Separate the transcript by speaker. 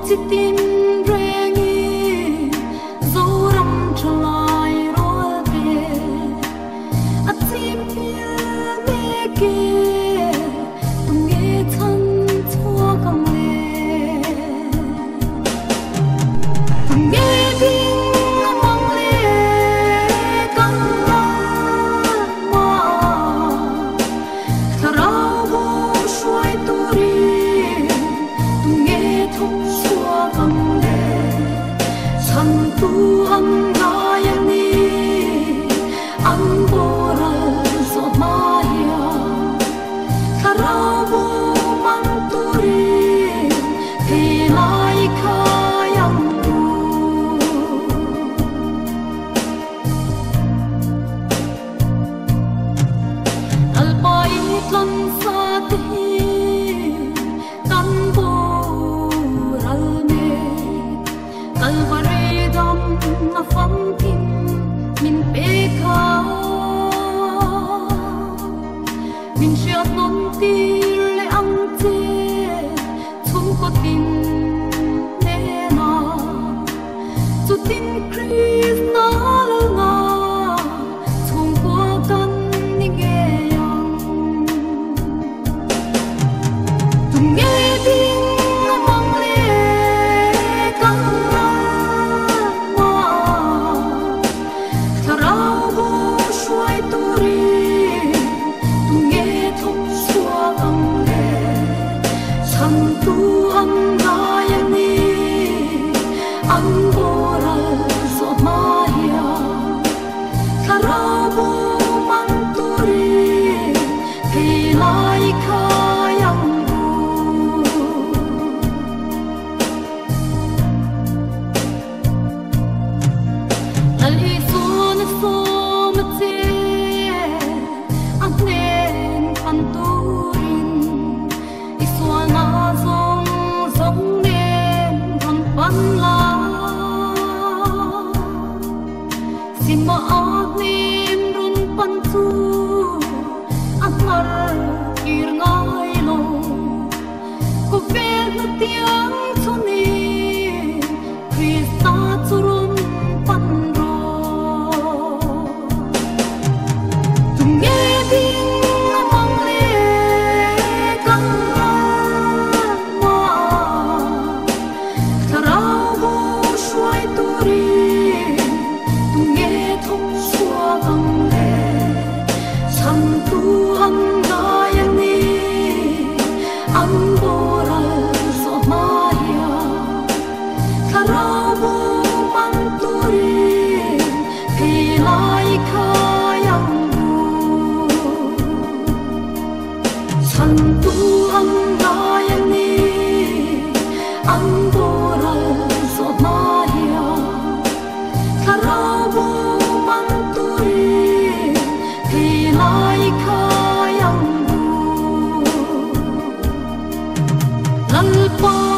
Speaker 1: chỉ tin rengi dấu rong trở lại rồi về à tim yêu nghe kia tung nghe thân thua công lệ tung nghe tiếng mong lệ căng lan mà thà rau vô suy tu đi tung nghe thông xua công lệ sang tu hăng gai ni ang boral so maya karabu manturi thì lại khayang tu alpai tlan sa ti kan boral me kalvari dam na fam kim min pe kha min chiat non ti le ang te chung ko tin ne na tu tin Chris na la nga chung ko kan ni ge yang tu nghe tiếng mong lệ căng lan mà thà rau vô suy tu đi tu nghe thông xua công lệ sang tu hăng gai ni ang boral so maya thà rau vô manturi thì lại khayang tu ali sun so mate ang nen panturin iswa na zong zong nen kan pan la sima agnim run pantu akmar kir ngai lo ko vel na tiang chuni Krista churun pan ro tu nghe tiếng mong lệ căng lan mà thà rau vô suy tu đi tu nghe thông xua công lệ sang tu hăng gai ni ang boral so maya thà rau vô manturi thì lại khayang tu sang tu hăng gai ni ang boral so maya thà rau vô manturi thì lại khayang tu lalpa